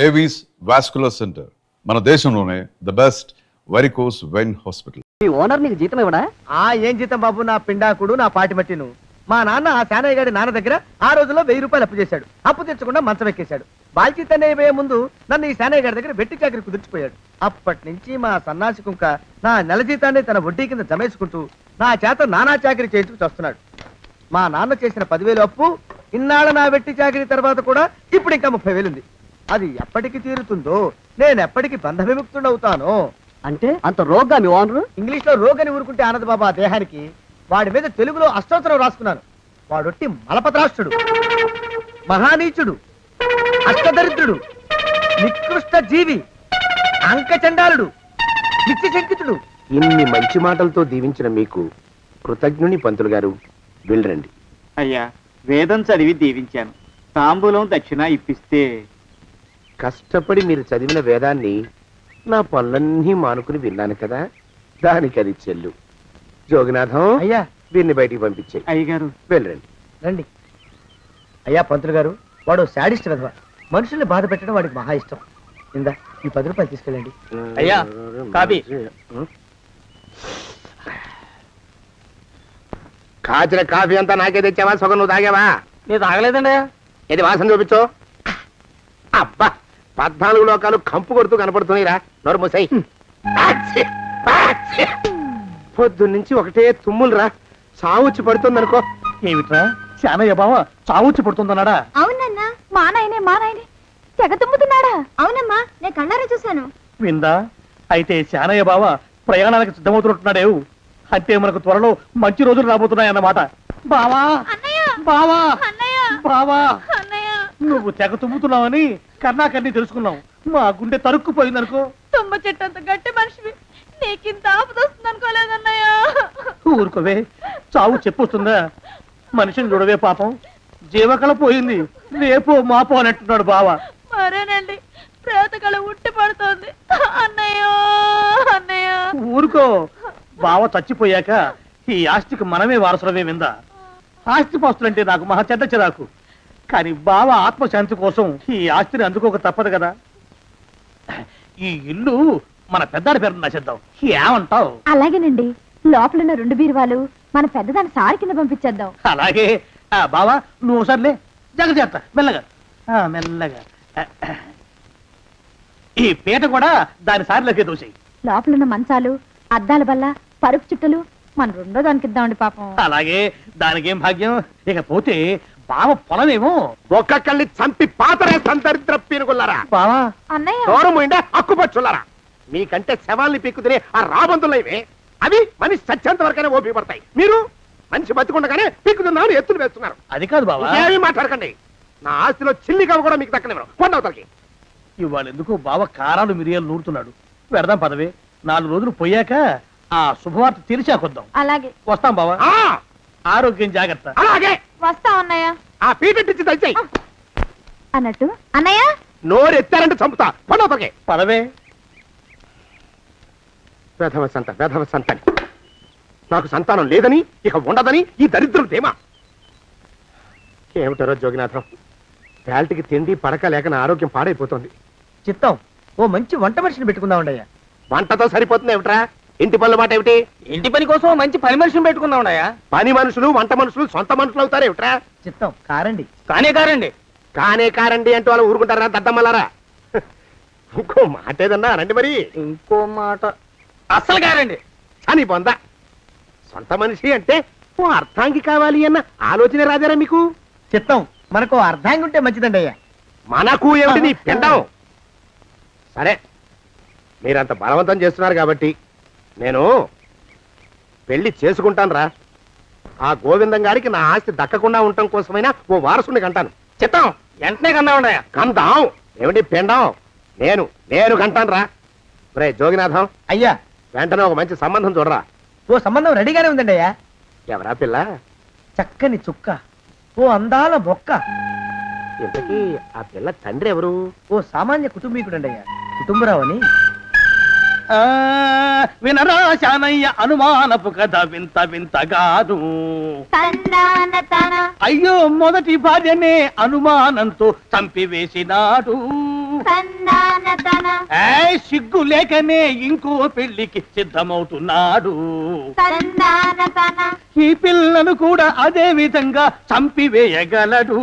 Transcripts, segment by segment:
Avis vascular centre మన దేశంలోనే the best varicose vein hospital. ఈ ఓనర్ నీకు జీతం ఇవ్వడా? ఏం జీతం బాబు, నా పిండాకుడు నా పాటి మట్టిను. మా నాన్న ఆ శానయ్య గారి నాన్న దగ్గర ఆ రోజుల్లో 1000 రూపాయలు అప్పు చేశాడు. అప్పు తెచ్చకుండా మంచం ఎక్కేశాడు. బాల్చితనే వేయ ముందు నన్ను ఈ శానయ్య గారి దగ్గర వెట్టి చాకరి కుదిర్చిపోయాడు. అప్పటి నుంచి మా సన్నాసి కుంక నా నెల జీతాన్ని తన వడ్డీ కింద జమేసుకుంటూ నా చేత నానా చాకరీ చేయించుకు వస్తున్నాడు. మా నాన్న చేసిన 10,000 అప్పు ఇన్నాళ్ళ నా వెట్టి చాకరీ తర్వాత కూడా ఇప్పుడు ఇంకా 30,000 ఉంది. అది ఎప్పటికి తీరుతుందో, నేను ఎప్పటికి బంధ విముక్తుడవుతానో. అంటే అంత రోగ్గా మీ ఓనరు? ఇంగ్లీష్ లో రోగని ఊరుకుంటే ఆనంద్ బాబా దేహానికి, వాడి మీద తెలుగులో అష్టోత్తరం రాసుకున్నాను. వాడొట్టి మలపత్రాష్ట్రుడు, మహానీచుడు, అష్టదరిద్రుడు, నికృష్ట జీవి, అంకచండాలుడు, నిత్యశంకితుడు. ఇన్ని మంచి మాటలతో దీవించిన మీకు కృతజ్ఞుని పంతులు గారు, వెళ్ళరండి. అయ్యా, వేదం చదివి దీవించాను. తాంబూలం దక్షిణ ఇప్పిస్తే. కష్టపడి మీరు చదివిన వేదాన్ని నా పనులన్నీ మానుకుని విన్నాను కదా, దానికి అది చెల్లు. జోగినాథం, అయ్యా వీరిని బయటికి పంపించే. అయ్యగారు వెళ్ళరండి. రండి. అయ్యా పంతులు గారు, వాడు శాడిస్ట్ విధవ. మనుషుల్ని బాధ పెట్టడం వాడికి మహా ఇష్టం. ఇందా ఈ 10 రూపాయలు తీసుకెళ్ళండి. అయ్యా, కాఫీ. కాచిన కాఫీ అంతా నాకే తెచ్చావా? సగం నువ్వు తాగావా? నేను తాగలేదండి. ఇది వాసన చూపించు. అబ్బా, 14 లోకాలు కంపు కొడుతూ కనపడుతున్నాయిరా. నోరు మూసాయి. పొద్దున్నుంచి ఒకటే తుమ్ములురా. సావుచ్చి పడుతుంది అనుకో. ఏమిట్రా శానయ్య బావ చావుచ్చి పడుతుందన్నాడా? అవునన్నా, మా నాయనే తెగ తుమ్ముతున్నాడా? అవునమ్మా, నేను కళ్ళారా చూశాను. విందా? అయితే శానయ్య బావ ప్రయాణానికి సిద్ధమవుతున్నట్టున్నాడేవు. అంటే మనకు త్వరలో మంచి రోజులు రాబోతున్నాయన్నమాట. బావా బావా బావా, నువ్వు తెగ తుమ్ముతున్నావని కర్ణాకర్ణి తెలుసుకున్నావు. మా గుండె తరుక్కుపోయిందనుకో. తుమ్మ చెట్టు అంత గట్టి మనిషివి, నీకింత ఆపదొస్తుంది అనుకోలేదన్నయ్య. ఊరుకోవే, చావు చెప్పొస్తుందా? మనిషిని చూడవే పాపం, జీవకళ పోయింది. రేపో మాపో అన్నట్టున్నాడు బావ. మరేనండి, ప్రేతకళ ఉట్టి పడుతోంది అన్నయ్యో అన్నయ్య. ఊరుకో, బావ చచ్చిపోయాక ఈ ఆస్తికి మనమే వారసులమే విందా. ఆస్తిపాస్తులంటే నాకు మహా చెడ్డ చిరాకు. కానీ బావ ఆత్మశాంతి కోసం ఈ ఆస్తిని అందుకోక తప్పదు కదా. ఈ ఇల్లు మన పెద్దాడి పేరు నచ్చేద్దాం. ఏమంటావు? అలాగేనండి, లోపలున్న 2 బీరువాలు మన పెద్దదాన్ని సారి కింద పంపించేద్దాం. అలాగే. బావా నువ్వు సర్లే, జాగ్రత్త, మెల్లగా మెల్లగా. ఈ పీట కూడా దాని సారిలోకి దూసేయి. లోపలున్న మంచాలు, అద్దాల బల్ల, పరుపు చుట్టలు మన 2వ దానికి ఇద్దామండి పాపం. అలాగే, దానికేం భాగ్యం. ఇకపోతే బావ పొలమేమో ఒక్కొక్కల్ని చంపి పాతరేస్తాను దరిద్ర పీనుకున్నారా. బావా అన్నయ్య, దూరం పోయిండే అక్కుపచ్చులారా. మీకంటే శవాల్ని పీక్కుతినే ఆ రాబందులైవే, అవి మనిషి చచ్చేంత వరకనే ఓపి పడతాయి. మీరు మనిషి బతికుండగానే పీక్కుతున్నామని ఎత్తులు వేస్తున్నారు. అది కాదు బావా. ఏమీ మాట్లాడకండి. నా ఆస్తిలో చిల్లిగా కూడా మీకు దక్కనివ్వరు. కొండవతలకి. ఇవాళ ఎందుకు బావ కారాలు మిరియాలు నూరుతున్నాడు. పెడదాం పదవే. 4 రోజులు పోయాక ఆ శుభవార్త తెలిసాకొద్దాం. అలాగే వస్తాం బావా. ఆరోగ్యం జాగ్రత్త. అలాగే. వస్తా అన్నయ్య. ఆ పీటెట్టించి దయచేయి. అన్నట్టు అన్నయ్య, నోరు ఎత్తారంటే చంపుతా. కొండవతలకి. పదవే. వేధవ సంతానం. నాకు సంతానం లేదని, ఇక ఉండదని ఈ దరిద్రులు ధీమా. ఏమిటారో జోగినాథం, వేల్టికి తిండి పడక లేక నా ఆరోగ్యం పాడైపోతుంది. చిత్తం, ఓ మంచి వంట మనిషిని పెట్టుకుందాం. వంటతో సరిపోతుంది ఏమిట్రా? ఇంటి పనుల మాట ఏమిటి? ఇంటి పని కోసం మంచి పని మనిషిని పెట్టుకుందాం. పని మనుషులు వంట మనుషులు సొంత మనుషులు అవుతారు ఏమిట్రా? చిత్తం కారండి. కారండి. కారండి అంటూ వాళ్ళు ఊరుకుంటారా దద్దమ్మలారా? ఇంకో మాట ఏదన్నా రండి మరి. ఇంకో మాట అస్సలు కారండి. అని పొందా. సొంత మనిషి అంటే ఓ అర్థాంగి కావాలి అన్న ఆలోచన రాజారా మీకు? చిత్తం, మనకు అర్ధాంగి ఉంటే మంచిదండి అయ్యా. మనకు ఏమిటి నీ పిండం? సరే, మీరంత బలవంతం చేస్తున్నారు కాబట్టి నేను పెళ్లి చేసుకుంటాను రా. ఆ గోవిందం గారికి నా ఆస్తి దక్కకుండా ఉండటం కోసమైనా ఓ వారసుని కంటాను. చిత్తం, వెంటనే కన్నావుండయా. కందాం ఏమిటి పిండం? నేను కంటాను రా. రే జోగినాథం, అయ్యా వెంటనే ఒక మంచి సంబంధం చూడరా. ఓ సంబంధం రెడీగానే ఉందండి అయ్యా. ఎవరా పిల్ల? చక్కని చుక్క, ఓ అందాల బొక్క. ఇంతకీ ఆ పిల్ల తండ్రి ఎవరు? ఓ సామాన్య కుటుంబీకుడండి అయ్యా, కుటుంబరావు అని. వినరా శానయ్య అనుమానపు కథ వింత వింతగాను. అయ్యో మొదటి భార్యనే అనుమానంతో చంపివేసినాడు. ఏయ్, సిగ్గు లేకనే ఇంకో పెళ్లికి సిద్ధమవుతున్నాడు. ఈ పిల్లను కూడా అదే విధంగా చంపివేయగలడు.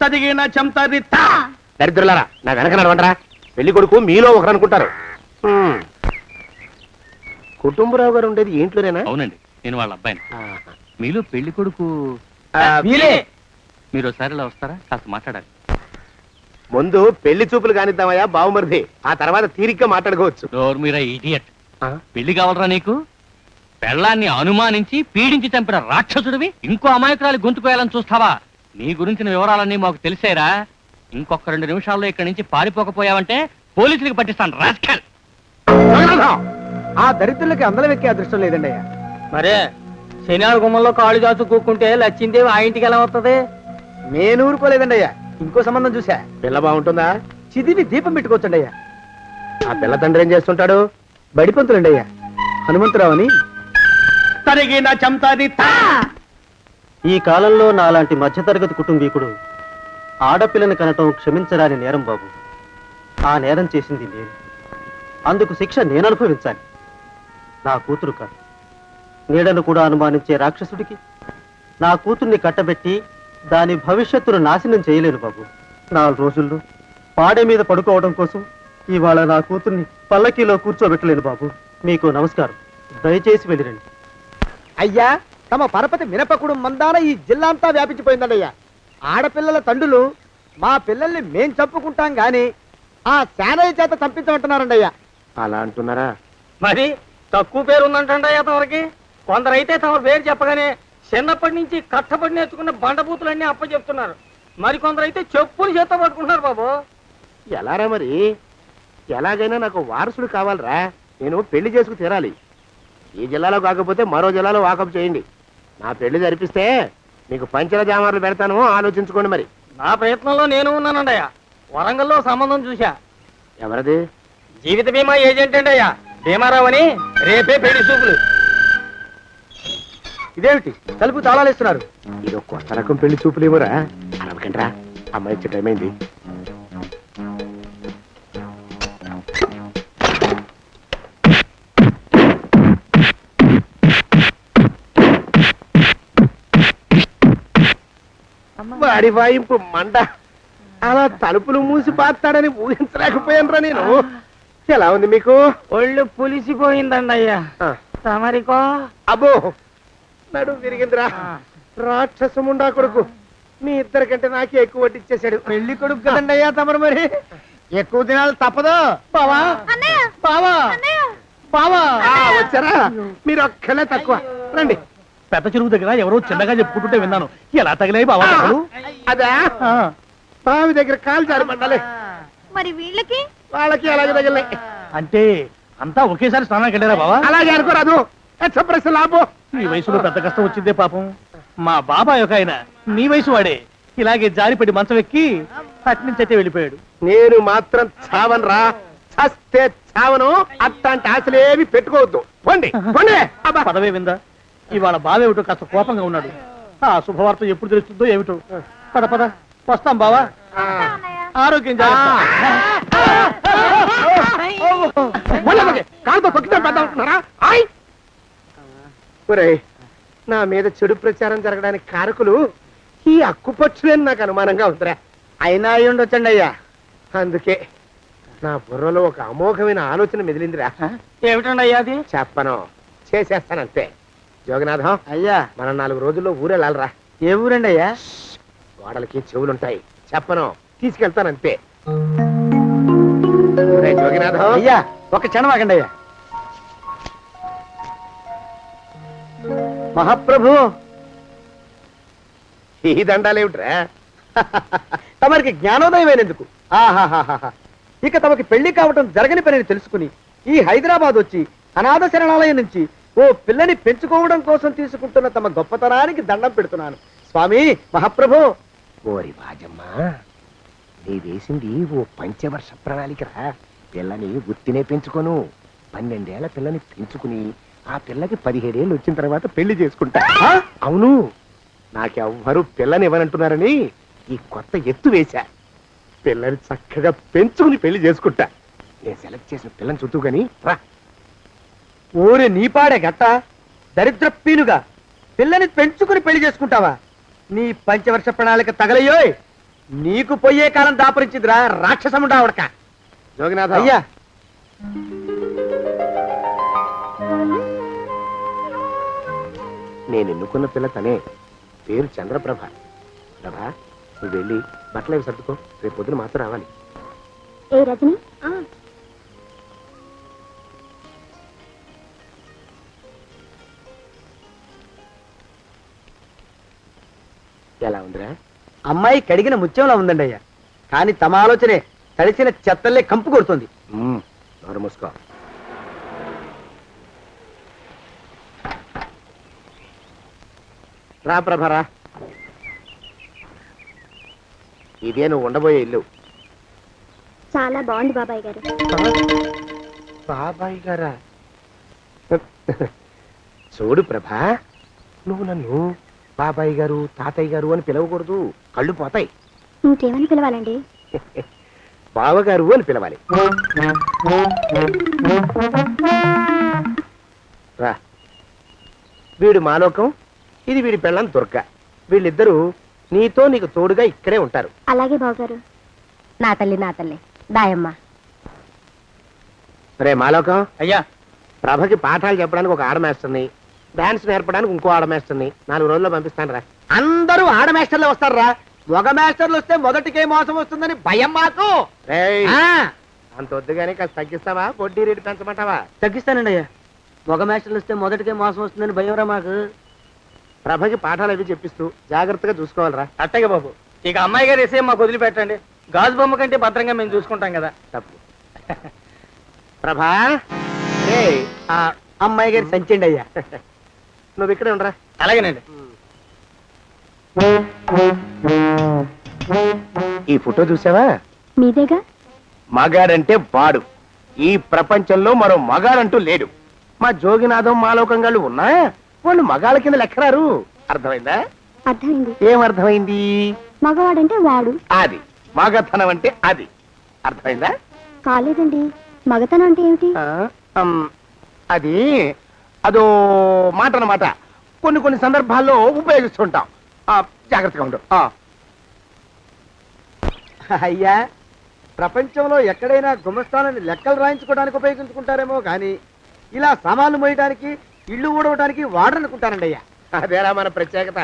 చదివిన చంతరిత. దరిద్రులారా, నా వెనక నడవంటరా. పెళ్లి కొడుకు మీలో ఒకరు అనుకుంటారు. కుటుంబరావు గారు ఉండేది ఏంట్లోనేనా? అవునండి, నేను వాళ్ళ అబ్బాయిని. ఆహా. మీలో పెళ్లి కొడుకు మీరే మీరు ఒకసారి ఇలా వస్తారా? కాస్త మాట్లాడాలి. ముందు పెళ్లి చూపులు కానిద్దామయ్యా బావుమరిది, ఆ తర్వాత తీరిగ్గా మాట్లాడుకోవచ్చు. డోర్ మీరా ఇడియట్. ఆ? పెళ్లి కావాలరా నీకు? పెళ్ళాన్ని అనుమానించి పీడించి చంపిన రాక్షసుడివి ఇంకో అమాయకురాలి గొంతుకోయాలని చూస్తావా? నీ గురించిన వివరాలన్నీ మాకు తెలిసేరా. ఇంకొక 2 నిమిషాల్లో ఇక్కడి నుంచి పారిపోకపోయావంటే పోలీసులకు పట్టిస్తాను. రాస్కల్. జగన్నాథం! ఆ దరిద్రులకి అందలం ఎక్కే అదృష్టం లేదండి అయ్యా. మరే శనివారం గుమ్మంలో కాళ్ళు దాచు కూకుంటే లచ్చిందేవి ఆ ఇంటికి ఎలా వస్తుంది? నేను ఊరుకోలేదండి అయ్యా. ఇంకో సంబంధం చూసా. పిల్ల బాగుంటుందా? చిదివి దీపం పెట్టుకోవచ్చండి అయ్యా. ఆ పిల్ల తండ్రి ఏం చేస్తుంటాడు? బడిపంతులండి అయ్యా. హనుమంతరావు అని. తరిగిన చంతరిత. ఈ కాలంలో నాలాంటి మధ్యతరగతి కుటుంబీకుడు ఆడపిల్లని కనటం క్షమించరాని నేరం బాబు. ఆ నేరం చేసింది నేను. అందుకు శిక్ష నేను అనుభవించాలి. నా కూతురు కాదు. నీడను కూడా అనుమానించే రాక్షసుడికి నా కూతుర్ని కట్టబెట్టి దాని భవిష్యత్తును నాశనం చేయలేను బాబు. 4 రోజుల్లో పాడే మీద పడుకోవడం కోసం ఇవాళ నా కూతుర్ని పల్లకీలో కూర్చోబెట్టలేను బాబు. మీకు నమస్కారం. దయచేసి వెళ్ళిరండి. అయ్యా, తమ పరపతి మినపకుడు మందాన ఈ జిల్లా అంతా వ్యాపించిపోయిందండి అయ్యా. ఆడపిల్లల తండ్రులు మా పిల్లల్ని మేం చంపుకుంటాం గాని ఆ శానయ్య చేత చంపించమంటున్నారండి అయ్యా. అలా అంటున్నారా? మరి తక్కువ పేరు ఉందంటండి తమరికి. కొందరైతే తమ పేరు చెప్పగానే చిన్నప్పటి నుంచి కట్టబడి నేర్చుకున్న బండబూతులన్నీ అప్పచెప్తున్నారు. మరి కొందరైతే చెప్పులు చేత పట్టుకుంటున్నారు బాబు. ఎలారా మరి? ఎలాగైనా నాకు వారసుడు కావాలరా. నేను పెళ్లి చేసుకు తీరాలి. ఈ జిల్లాలో కాకపోతే మరో జిల్లాలో వాకప్ చేయండి. నా పెళ్లి జరిపిస్తే మీకు పంచల జామార్లు పెడతాను, ఆలోచించుకోండి మరి. నా ప్రయత్నంలో నేను ఉన్నానండి అయ్యా. వరంగల్లో సంబంధం చూశా. ఎవరది? జీవిత బీమా ఏజెంట్ అండి అయ్యా, భీమారావు అని. రేపే పెళ్లి చూపులు. ఇదేమిటి తలుపు తాళాలేస్తున్నారు? ఇది కొత్త రకం పెళ్లి చూపులేమోరా. అరవకండ్రా, అమ్మాయి ఇచ్చే టైం అయింది. వాడి వాయింపు మండ. అలా తలుపులు మూసి పాతాడని ఊహించలేకపోయానురా నేను. ఎలా ఉంది మీకు? ఒళ్ళు పులిసిపోయిందండి అయ్యా. ఆ, తమరికో? అబ్బో, నడు విరిగిందిరా. రాక్షసముండా కొడుకు మీ ఇద్దరికంటే నాకే ఎక్కువ వడ్డిచ్చేశాడు. పెళ్లి కొడుకు కదండి అయ్యా తమరు. మరి ఎక్కువ దినాలు తప్పదు. బావా బావా బావా. వచ్చారా? మీరు ఒక్కలే తక్కువ. రండి. పెద్ద చెరువు దగ్గర ఎవరో చిన్నగా చెప్పుకుంటుంటే విన్నాను. ఎలా తగిలాయి బాబా? అదా బావి దగ్గర కాలు జారి పడ్డాలే. మరి వీళ్ళకి వాళ్ళకి అలాగే తగిలినాయి. అంటే అంతా ఒకేసారి స్నానానికి వెళ్ళారా బావా? అలాగే అనుకోరాదు. ఎక్స్ప్రెస్ లాభో. ఈ వయసులో పెద్ద కష్టం వచ్చిందే పాపం. మా బాబాయ్ ఒక ఆయన నీ వయసు వాడే ఇలాగే జారిపడి మంచం ఎక్కి అట్నుంచైతే వెళ్ళిపోయాడు. నేను మాత్రం చావను రా. చస్తే చావను. అట్లాంటి ఆశలేవి పెట్టుకోవద్దు. పోండి పోండి. అబ్బా. పదవే విందా. ఇవాళ బావేమిటో కాస్త కోపంగా ఉన్నాడు. ఆ శుభవార్త ఎప్పుడు తెలుస్తుందో ఏమిటో. పద పద వస్తాం బావా. ఆరోగ్యం జాగ్రత్త. కాలుతో తొక్కితే పెద్ద ఉంటున్నారా? ఒరేయ్, నా మీద చెడు ప్రచారం జరగడానికి కారకులు ఈ అక్కుపక్షులని నాకు అనుమానంగా ఉందిరా. అయినా అయి ఉండొచ్చండి అయ్యా. అందుకే నా బుర్రలో ఒక అమోఘమైన ఆలోచన మెదిలిందిరా. ఏమిటండి అయ్యా అది? చెప్పను, చేసేస్తానంతే. జోగనాథం అయ్యా, మనం 4 రోజుల్లో ఊరెళ్ళాలరా. ఏ ఊరండి అయ్యా? గోడలకి చెవులుంటాయి. చెప్పను, తీసుకెళ్తానంతే. ఒరేయ్ జోగినాథం. అయ్యా ఒక క్షణం ఆగండి అయ్యా. మహాప్రభు, ఈ దండాలేమిట్రా? తమరికి జ్ఞానోదయమైనందుకు ఆహాహాహా. ఇక తమకి పెళ్లి కావటం జరగని పనిని తెలుసుకుని ఈ హైదరాబాద్ వచ్చి అనాథ శరణాలయం నుంచి ఓ పిల్లని పెంచుకోవడం కోసం తీసుకుంటున్న తమ గొప్పతనానికి దండం పెడుతున్నాను స్వామి. మహాప్రభు. ఓరి బాజమ్మా, నీ వేసింది ఓ పంచవర్ష ప్రణాళికరా. పిల్లని గుర్తినే పెంచుకోను. 12 ఏళ్ల పిల్లని పెంచుకుని ఆ పిల్లకి 17 ఏళ్ళు వచ్చిన తర్వాత పెళ్లి చేసుకుంటా. అవును, నాకెవ్వరూ పిల్లని ఇవ్వనంటున్నారని ఈ కొత్త ఎత్తు వేశా. పిల్లని చక్కగా పెంచుకుని పెళ్లి చేసుకుంటా. నేను సెలెక్ట్ చేసిన పిల్లని చూద్దు గాని రా. ఓరే నీపాడే గట్ట దరిద్ర పీనుగా పిల్లని పెంచుకుని పెళ్లి చేసుకుంటావా? నీ పంచవర్ష ప్రణాళిక తగలయ్యోయ్. నీకు పోయే కాలం దాపరించిందిరా రాక్షసముడా ఉడక. జోగినాథ అయ్యా నేను ఎన్నుకున్న పిల్ల తనే. పేరు చంద్రప్రభ. ప్రభ, నువ్వు వెళ్ళి బట్టలు అవి సర్దుకో. రేపు పొద్దున మాత్రం రావాలి. ఏ రజని ఎలా ఉందిరా? అమ్మాయి కడిగిన ముత్యంలా ఉందండి అయ్యా. కానీ తమ ఆలోచనే తడిసిన చెత్తల్లే కంపు కొడుతుంది. నోరు మూసుకో. రా ప్రభరా, ఇదే నువ్వు ఉండబోయే ఇల్లు. చాలా బాగుంది బాబాయ్ గారు. బాబాయ్ గారా? చూడు ప్రభా, నువ్వు నన్ను బాబాయ్ గారు తాతయ్య గారు అని పిలవకూడదు, కళ్ళు పోతాయి. ఇంకేమని పిలవాలండి? బావగారు అని పిలవాలి. రా, వీడు మాలోకం, ఇది వీడి పెళ్ళం దుర్గ. వీళ్ళిద్దరూ నీతో నీకు తోడుగా ఇక్కడే ఉంటారు. అలాగే బావగారు. నా తల్లి నా తల్లి దాయమ్మ. రే మాలోకం, అయ్యా ప్రభకి పాఠాలు చెప్పడానికి ఒక ఆడమేస్టర్ని, డాన్స్ నేర్పడానికి ఇంకో ఆడమేస్టర్ని 4 రోజుల్లో పంపిస్తాను రా. అందరూ ఆడ మాస్టర్లు వస్తారా? మగ మాస్టర్లు వస్తే మొదటికే మోసం వస్తుందని భయం మాకు. రేయ్, ఆ, అంత వద్దుగానే కాస్త తగ్గిస్తావా? వడ్డీ రేటు పెంచమంటావా? తగ్గిస్తానండి అయ్యా. మగ మాస్టర్లు వస్తే మొదటికే మోసం వస్తుందని భయం రా మాకు. ప్రభకి పాఠాలు అవి చెప్పిస్తూ జాగ్రత్తగా చూసుకోవాలరా. అట్టగే బాబు. ఇక అమ్మాయి గారు వేసే మాకు వదిలిపెట్టండి. గాజు బొమ్మ కంటే భద్రంగా మేము చూసుకుంటాం కదా. తప్పు. ప్రభా, రే, ఆ అమ్మాయి గారి సంచండి అయ్యా. నువ్వు ఇక్కడే ఉండరా. అలాగేనండి. ఈ ఫోటో చూసావా? మీదేగా. మగాడంటే వాడు. ఈ ప్రపంచంలో మరో మగాడంటూ లేడు. మా జోగినాథం మాలోకంగాళ్ళు ఉన్నా వాళ్ళు మగాళ్ళ కింద లెక్కరారు. అర్థమైందా? అర్థమైంది. ఏం అర్థమైంది? మగవాడంటే వాడు. అది మగతనం అంటే అది. అర్థమైందా? కాలేదండి. మగతనం అంటే ఏమిటి? అది అదో మాట అన్నమాట. కొన్ని సందర్భాల్లో ఉపయోగిస్తుంటాం. జాగ్రత్తగా ఉండు. అయ్యా, ప్రపంచంలో ఎక్కడైనా గుమస్థానాన్ని లెక్కలు రాయించుకోవడానికి ఉపయోగించుకుంటారేమో కానీ ఇలా సామాన్లు మోయడానికి ఇల్లు ఊడవడానికి వాడరనుకుంటారండి అయ్యా. అదేరా మన ప్రత్యేకత.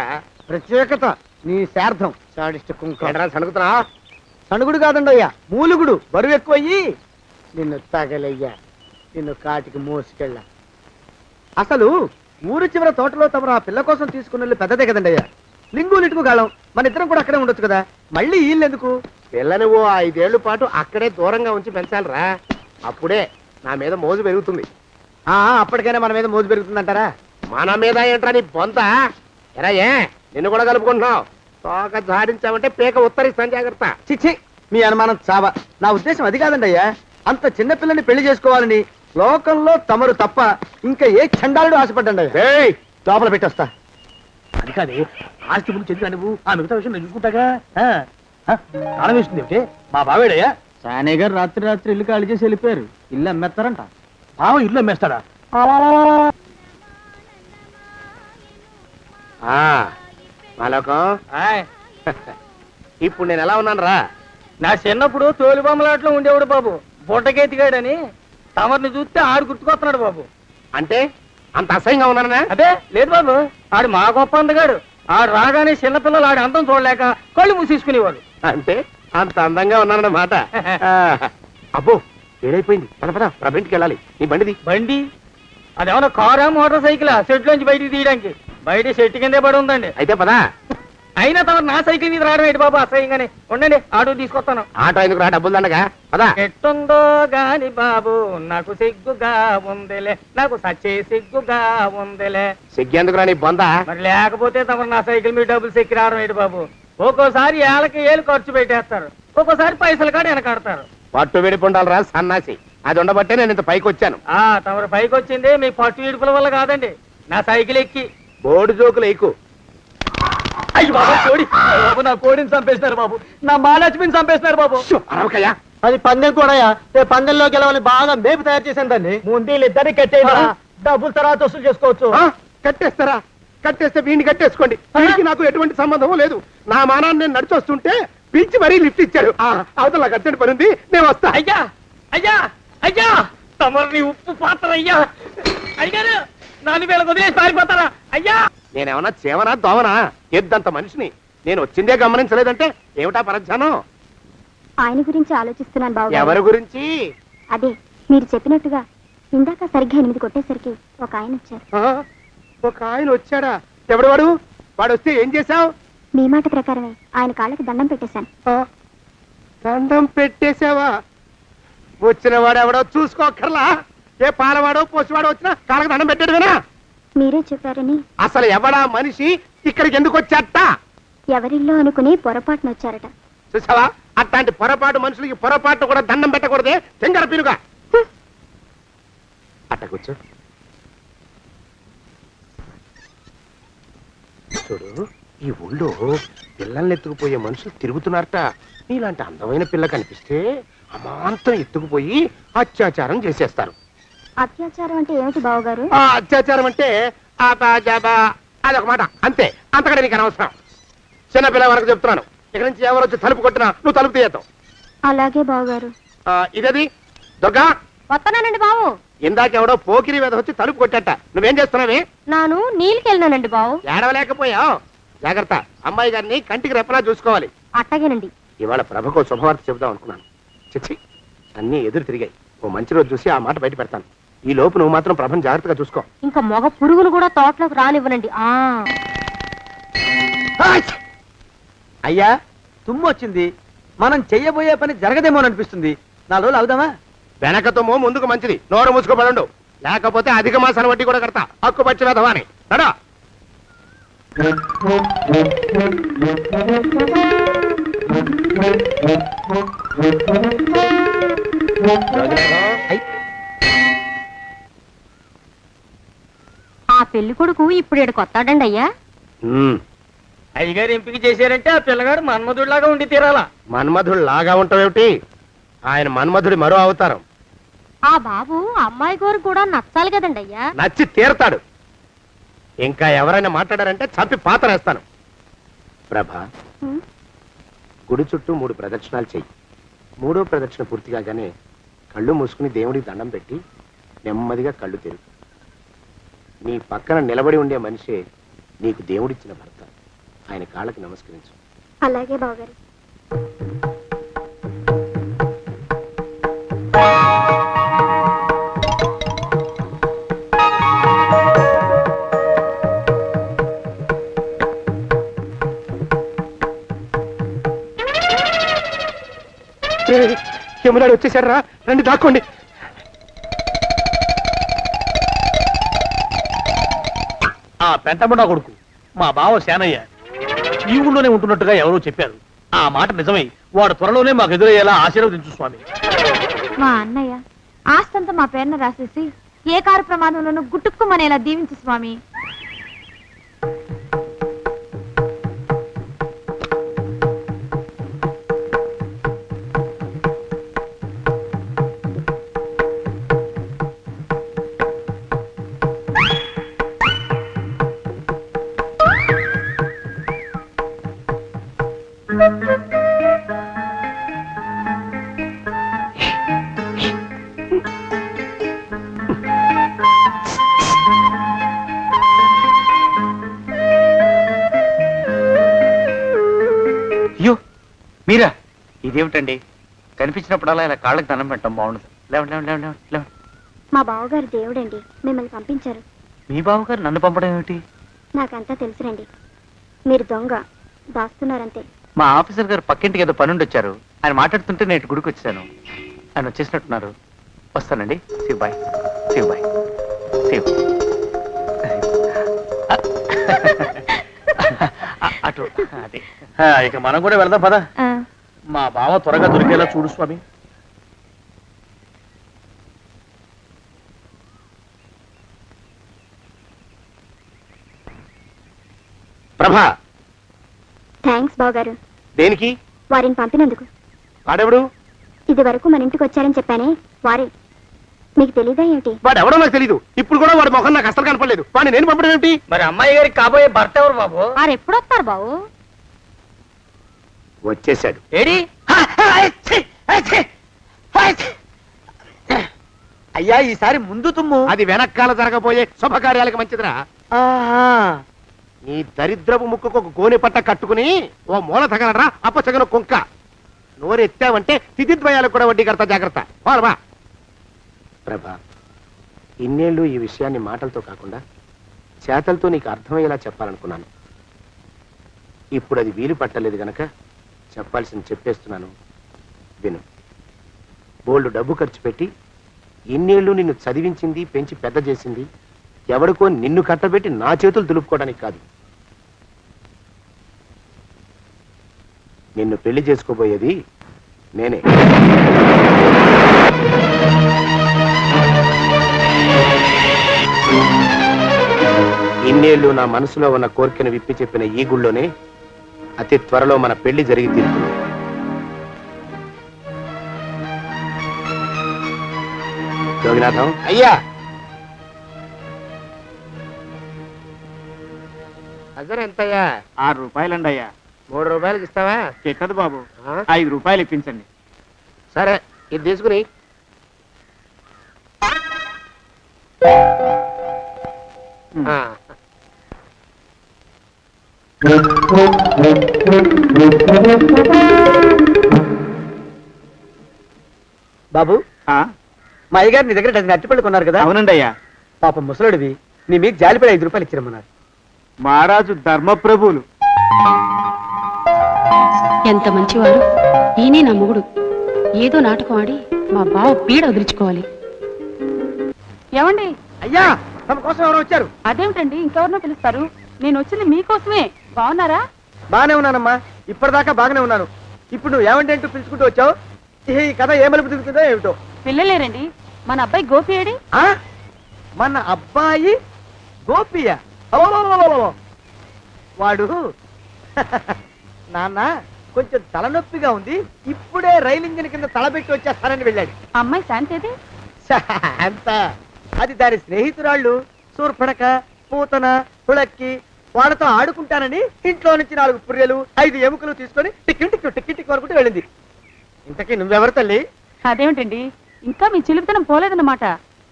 ప్రత్యేకత నీ శార్థం సాడిస్ట్ కుంక. ఎడరా సణుకుతున్నా? సణుగుడు కాదండి అయ్యా, మూలుగుడు. బరువు ఎక్కువయ్యి నిన్ను తగలయ్యా, నిన్ను కాటికి మోసుకెళ్ళ. అసలు ఊరు చివర తోటలో తమరు ఆ పిల్ల కోసం తీసుకున్న పెద్దదే కదండి అయ్యా. లింగు లిటుకు గాలం, మన ఇద్దరం కూడా అక్కడే ఉండొచ్చు కదా. మళ్ళీ వీళ్ళు ఎందుకు? పిల్లని ఓ 5 ఏళ్ల పాటు అక్కడే దూరంగా ఉంచి పెంచాలిరా. అప్పుడే నా మీద మోజు పెరుగుతుంది. అప్పటికైనా మన మీద మోజు పెరుగుతుందంటారా? మన మీద ఏంట్రా నీ బొంత? ఎరా, ఏ నిన్ను కూడా కలుపుకుంటున్నావు? తోక జాడించావంటే పీక ఉత్తరిస్తాను, జాగ్రత్త. చిచ్చి, మీ అనుమానం చావా. నా ఉద్దేశం అది కాదండి అయ్యా. అంత చిన్న పిల్లని పెళ్లి చేసుకోవాలని లోకంలో తమరు తప్ప ఇంకా ఏ చండాలుడు ఆశపడ్డండి అయ్యా. ఏయ్, లోపల పెట్టొస్తా. అది కాదు, ఆస్తి ముందు చెందుగా నువ్వు ఆ మిగతా విషయం నేను చూసుకుంటాగా. తాళం వేస్తుంది ఏమిటి? మా బావేడయ్యా. సానే గారు రాత్రి ఇల్లు ఖాళీ చేసి వెళ్ళిపోయారు. ఇల్లు అమ్మేస్తారంట. బావ ఇల్లు అమ్మేస్తాడా? మాలోకం, ఆయ్, ఇప్పుడు నేను ఎలా ఉన్నాను రా? నా చిన్నప్పుడు తోలు బొమ్మలాట్లో ఉండేవాడు బాబు. బుట్టకెత్తిగాడని తమరిని చూస్తే ఆడు గుర్తుకొస్తున్నాడు బాబు. అంటే అంత అసహ్యంగా ఉన్నానా? అదే లేదు బాబు, ఆడు మా గొప్ప అందగాడు. ఆడు రాగానే చిన్నపిల్లలు ఆడి అందం చూడలేక కళ్ళు మూసేసుకునేవాడు. అంటే అంత అందంగా ఉన్నానన్నమాట. అబ్బో, ఏడైపోయింది. పద పద, ప్రభింటికి వెళ్ళాలి. నీ బండిది. బండి అదేమన్నా కారా మోటార్ సైకిల్ షెడ్ నుంచి బయటికి తీయడానికి? బయట షెట్ కిందే పడి ఉందండి. అయితే పదా. అయినా తమ నా సైకిల్ మీద రావడం ఏంటి బాబు అసహ్యంగానే. ఉండండి, ఆటో తీసుకొస్తాను. ఆటో ఎందుకు రా, డబ్బులు దండగా. పదా. ఎట్టుందో గాని బాబు నాకు సిగ్గుగా ఉందిలే, నాకు సచ్చే సిగ్గుగా ఉందిలే. సిగ్గెందుకు రా నీ బొంద? మరి లేకపోతే తమరు నా సైకిల్ మీద డబ్బులు సెక్కి రావడం ఏంటి బాబు? ఒక్కోసారి ఏళ్ళకి ఏళ్ళు ఖర్చు పెట్టేస్తారు, ఒక్కోసారి పైసలు కాడ వెనకాడతారు. పట్టు విడిపుండాలి రా సన్నాసి. అది ఉండబట్టే నేను ఇంత పైకి వచ్చాను. తమరు పైకి వచ్చింది మీ పట్టు ఇడుపుల వల్ల కాదండి, నా సైకిల్ ఎక్కి. బోర్డు జోకులు ఎక్కువ. అయ్యి బాబు కోడి బాబు, నా కోడిని చంపేసినారు బాబు, నా మహాలక్ష్మిని చంపేసినారు బాబు. అరవకయ్యా. అది పందెం కూడా పందెంలో గెలవని బాగా మేపు తయారు చేశాను దాన్ని. ముందు ఇద్దరిని కట్టేయరా, డబ్బులు తర్వాత వసూలు చేసుకోవచ్చు. కట్టేస్తారా? కట్టేస్తే వీడిని కట్టేసుకోండి. వీడికి నాకు ఎటువంటి సంబంధం లేదు. నా మానాన్ని నేను నడిచొస్తుంటే పిలిచి మరీ లిఫ్ట్ ఇచ్చాడు. అవతల నాకు అర్జెంట్ పని ఉంది, నేను వస్తా. అయ్యా అయ్యా అయ్యా తమరిని ఉప్పు పాత్ర అయ్యా. అయ్యారు నాన్న వేళ వదిలేసి పారిపోతారా అయ్యా? నేనేమన్నా చేవనా దోవనా? ఎద్దంత మనిషిని. నేను వచ్చిందే గమనించలేదంటే ఏమిటా పరధ్యానం? ఆయన గురించి ఆలోచిస్తున్నాను బాబు. ఎవరి గురించి? అదే మీరు చెప్పినట్టుగా ఇందాక సరిగ్గా 8 కొట్టేసరికి ఒక ఆయన వచ్చారు. ఒక ఆయన వచ్చాడా? ఎవడు వాడు? వాడు వస్తే ఏం చేశావు? మీ మాట ప్రకారమే ఆయన కాళ్ళకి దండం పెట్టేశాను. దండం పెట్టేశావా? వచ్చిన వాడు ఎవడో చూసుకోకర్లా. ఏ పాలవాడో పోసివాడో వచ్చినా కాళ్ళకి దండం పెట్టాడువేనా? మీరే చెప్పారని. అసలు ఎవడా మనిషి ఇక్కడికి ఎందుకు వచ్చాట? ఎవరిల్లో అనుకుని పొరపాటున వచ్చారట. చూసావా, అట్లాంటి పొరపాటు మనుషులకి పొరపాటు కూడా దండం పెట్టకూడదే. తెంగర పినుగా అట్ట కూర్చో. చూడు, ఈ ఊళ్ళో పిల్లల్ని ఎత్తుకుపోయే మనుషులు తిరుగుతున్నారట. నీలాంటి అందమైన పిల్ల కనిపిస్తే అమాంతం ఎత్తుకుపోయి అత్యాచారం చేసేస్తారు. అత్యాచారం అంటే ఏమిటి బావగారు? ఆ అత్యాచారం అంటే అదొక మాట, అంతే. అంతకంటే నీకు అనవసరం. చిన్నపిల్ల వరకు చెప్తున్నాను. ఇక్కడి నుంచి ఎవరు వచ్చి తలుపు కొట్టినా నువ్వు తలుపు తీయతావు. అలాగే బావగారు. ఇదది దుర్గా, వస్తానండి బావు. ఇందాకెవడో పోకిరి మీద వచ్చి తలుపు కొట్టట. నువ్వేం చేస్తున్నావే? నాను నీళ్ళకెళ్ళినానండి బావు. ఏడవలేకపోయావు. జాగ్రత్త, అమ్మాయి గారిని కంటికి రెప్పలా చూసుకోవాలి. అట్టగేనండి. ఇవాళ ప్రభకు శుభవార్త చెబుదాం అనుకున్నాను. చిచ్చి, అన్నీ ఎదురు తిరిగాయి. ఓ మంచి రోజు చూసి ఆ మాట బయట పెడతాను. ఈ లోపు నువ్వు మాత్రం ప్రభను జాగ్రత్తగా చూసుకో. ఇంకా మగ పురుగును కూడా తోటలోకి రానివ్వనండి. అయ్యా, తుమ్ము వచ్చింది. మనం చెయ్యబోయే పని జరగదేమో అనిపిస్తుంది. 4 రోజులు అవుదామా? వెనకతోమో ముందుకు మంచిది. నోరు మూసుకోబడండు, లేకపోతే అధిక మాసాల వడ్డీ కూడా కడతా. హక్కు పచ్చి వేధవాని నడా. ఆ పెళ్లి కొడుకు ఇప్పుడు ఇక్కడికి వస్తాడండి అయ్యా. అయ్యగారు ఎంపిక చేశారంటే ఆ పిల్లగాడు మన్మధుడిలాగా ఉండి తీరాలా. మన్మధుడు లాగా ఉంటావేమిటి? ఆయన మన్మధుడి మరో అవతారం. ఆ బాబు అమ్మాయి గారు కూడా నచ్చాలి కదండి అయ్యా. నచ్చి తీరతాడు. ఇంకా ఎవరైనా మాట్లాడారంటే చంపి పాతరేస్తాను. ప్రభా, గుడి చుట్టూ 3 ప్రదక్షిణాలు చెయ్యి. 3వ ప్రదక్షిణ పూర్తి కాగానే కళ్ళు మూసుకుని దేవుడికి దండం పెట్టి నెమ్మదిగా కళ్ళు తెరుగు. నీ పక్కన నిలబడి ఉండే మనిషే నీకు దేవుడిచ్చిన భర్త. ఆయన కాళ్ళకి నమస్కరించు. అలాగే బావగారు. యమునాడు వచ్చేసాడు రా, రండి దాక్కోండి. ఆ పెంటముడా కొడుకు మా బావ శానయ్య ఈ ఊళ్ళోనే ఉంటున్నట్టుగా ఎవరో చెప్పారు. ఆ మాట నిజమై వాడు త్వరలోనే మాకు ఎదురయ్యేలా ఆశీర్వదించు స్వామి. మా అన్నయ్య ఆస్తంతా మా పేరున రాసేసి ఏ కారు ప్రమాదంలోనూ గుట్టుక్కుమనేలా దీవించు స్వామి. అయ్యో మీరా? ఇదేమిటండి, కనిపించినప్పుడల్లా ఇలా కాళ్ళకి దండం పెట్టడం బాగుండదు. లేవండి లేవండి లేవండి లేవండి. మా బావగారు దేవుడండి, మిమ్మల్ని పంపించారు. మీ బావగారు నన్ను పంపడం ఏమిటి? నాకంతా తెలుసురండి. మీరు దొంగ దాస్తున్నారంతే. మా ఆఫీసర్ గారు పక్కింటికి ఏదో పనుండి వచ్చారు. ఆయన మాట్లాడుతుంటే నేను గుడికి వచ్చాను. ఆయన వచ్చేసినట్టున్నారు. వస్తానండి. శివ్ బాయ్. శివ్ బాయ్. శివ్. అటు అదే. ఇక మనం కూడా వెళ్దాం పద. మా బావ త్వరగా దొరికేలా చూడు స్వామి. ప్రభా, థ్యాంక్స్ బావగారు, దేనికి? వారిని పంపినందుకు. వాడెవడు? ఇది వరకు మన ఇంటికి వచ్చారని చెప్పానే వారే. మీకు తెలీదా ఏమిటి? వాడు ఎవడో నాకు తెలీదు. ఇప్పుడు కూడా వాడి మొహం నాకు అసలు కనపడలేదు. వాడిని నేను పంపడం ఏమిటి? మరి అమ్మాయి గారికి కాబోయే భర్త ఎవరు బాబు? వారు ఎప్పుడు వస్తారు బావు? వచ్చేసాడు. ఏడి? అయ్యా ఈసారి ముందు తుమ్ము. అది వెనకాల జరగబోయే శుభకార్యాలకు మంచిదిరా. ఆహా. నీ దరిద్రపు ముక్కుకు ఒక గోనె పట్ట కట్టుకుని ఓ మూల తగలరా అప్పచగన కుంక. నోరెత్తావంటే తిథిద్వయాలకు కూడా వడ్డీ కడతా, జాగ్రత్త. బా ప్రభా, ఇన్నేళ్ళు ఈ విషయాన్ని మాటలతో కాకుండా చేతలతో నీకు అర్థమయ్యేలా చెప్పాలనుకున్నాను. ఇప్పుడు అది వీలు పట్టలేదు గనక చెప్పాల్సింది చెప్పేస్తున్నాను, విను. బోల్డు డబ్బు ఖర్చు పెట్టి ఇన్నేళ్ళు నిన్ను చదివించింది, పెంచి పెద్ద చేసింది ఎవడికో నిన్ను కట్టబెట్టి నా చేతులు దులుపుకోవడానికి కాదు. నిన్ను పెళ్లి చేసుకోబోయేది నేనే. ఇన్నేళ్ళు నా మనసులో ఉన్న కోరికను విప్పి చెప్పిన ఈ గుళ్ళోనే అతి త్వరలో మన పెళ్లి జరిగి తీరుతుంది. యోగినాథం అయ్యా, అజర్ ఎంతయ్యా? 6 రూపాయలండి అయ్యా. 3 రూపాయలకి ఇస్తావా? చెక్కదు బాబు, ఆ? 5 రూపాయలు ఇప్పించండి. సరే, ఇది తీసుకుని ఆ. బాబు, ఆ? మా అయ్యగారు నీ దగ్గర డజన్ అరటిపళ్ళు కొన్నారు కదా? అవునండి అయ్యా. పాపం ముసలుడివి, నీ మీకు జాలిపడి 5 రూపాయలు ఇచ్చిరమ్మన్నారు. మహారాజు ధర్మప్రభువులు. ఎంత మంచివారు. ఈయనే నా మొగుడు. ఏదో నాటకం ఆడి మా బావ పీడ వదిలించుకోవాలి. ఏమండి? అయ్యా, తమ కోసం ఎవరో వచ్చారు. అదేమిటండి, ఇంకెవరినో పిలుస్తారు? నేను వచ్చింది మీకోసమే. బాగున్నారా? బాగానే ఉన్నానమ్మా, ఇప్పటిదాకా బాగానే ఉన్నాను. ఇప్పుడు నువ్వు ఏమంటే అంటూ పిలుచుకుంటూ వచ్చావు. ఈ కథ ఏ మలుపు తిరుగుతుందో ఏమిటో. పిల్లలేరండి. మన అబ్బాయి గోపి ఏడి? ఆ? మన అబ్బాయి గోపియ? అవ్వవ్వవ్వవ్వవ్వ. వాడు నాన్న కొంచెం తలనొప్పిగా ఉంది, ఇప్పుడే రైలు ఇంజిన్ కింద తలబెట్టి వచ్చేస్తానని వెళ్ళాడు. అమ్మాయి శాంతేది? అంత అది దాని స్నేహితురాళ్ళు సూర్పడక, పూతన, పుళక్కి వాళ్ళతో ఆడుకుంటానని ఇంట్లో నుంచి 4 పుర్రెలు 5 ఎముకలు తీసుకొని టిక్కి టిక్కి టిక్కి టిక్కి వరకు వెళ్ళింది. ఇంతకీ నువ్వెవరు తల్లి? అదేమిటండి, ఇంకా మీ చిలుపుతనం పోలేదన్నమాట.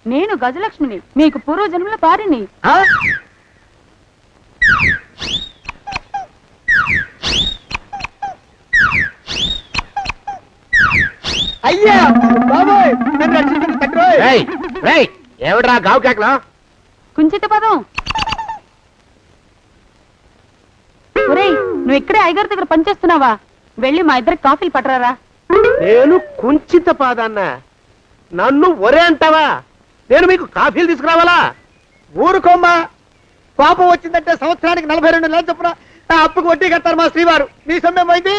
నేను గజలక్ష్మిని, మీకు పూర్వజన్మల భార్యని. ఆ? అయ్యా బాబోయ్, నన్ను రక్షించండి తండ్రోయ్. ఏమిట్రా గావు కేకలో? కుంచిత పదం. ఒరేయ్, నువ్వు ఇక్కడే అయ్యగారి దగ్గర పనిచేస్తున్నావా? వెళ్ళి మా ఇద్దరికి కాఫీలు పట్టరారా. నేను కుంచిత పాదాన్న, నన్ను ఒరే అంటావా? నేను మీకు కాఫీలు తీసుకురావాలా? ఊరుకోమ్మా, కోపం వచ్చిందంటే సంవత్సరానికి 42 నెలలు చొప్పున ఆ అప్పుకు వడ్డీ కట్టారు మా శ్రీవారు. నీ సొమ్మేం పోయింది?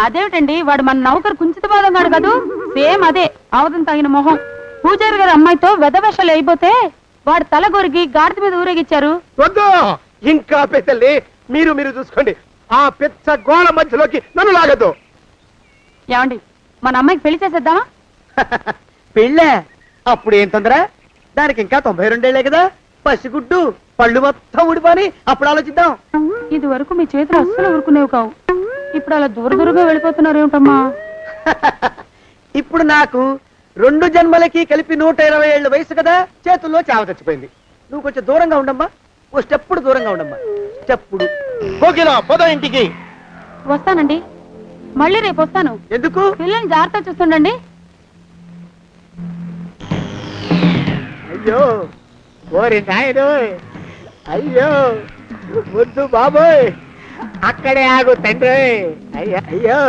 అదేమిటండి, వాడు మన నౌకరు కుంచిత పాదం గాడు కదూ. సేమ్ అదే, అవతం తగిన మొహం. పూజారి గారి అమ్మాయితో వెధవేషాలు అయిపోతే వాడు తల గొరిగి గాడిద మీద ఊరేగిచ్చారు. వద్దు, ఇంకా పెద్దల్ని మీరు చూసుకోండి. ఆ పెద్ద గోళ మధ్యలోకి నన్ను లాగద్దు. ఏమండి, మన అమ్మాయికి పెళ్లి చేసేద్దామా? పెళ్ళే? అప్పుడు ఏం తొందర? దానికి ఇంకా 92 ఏళ్లే కదా. పసిగుడ్డు పళ్ళు మొత్తం ఊడిపోని అప్పుడు ఆలోచిద్దాం. ఇది వరకు మీ చేతులు అస్సలు ఊరుకునేవి కావు. ఇప్పుడు అలా దూరంగా వెళ్ళిపోతున్నారు ఏమిటమ్మా? ఇప్పుడు నాకు 2 జన్మలకి కలిపి 120 ఏళ్ళ వయసు కదా, చేతుల్లో చావ చచ్చిపోయింది. నువ్వు కొంచెం దూరంగా ఉండమ్మా, ఓ స్టెప్పుడు దూరంగా ఉండమ్మా. స్టెప్పుడు పద ఇంటికి. వస్తానండి, మళ్ళీ రేపు వస్తాను. ఎందుకు? పిల్లల్ని జాగ్రత్త చూస్తుండండి. అయ్యో ఓరి నాయను, అయ్యో వద్దు బాబోయ్, అక్కడే ఆగు తండ్రి. అయ్యా అయ్యో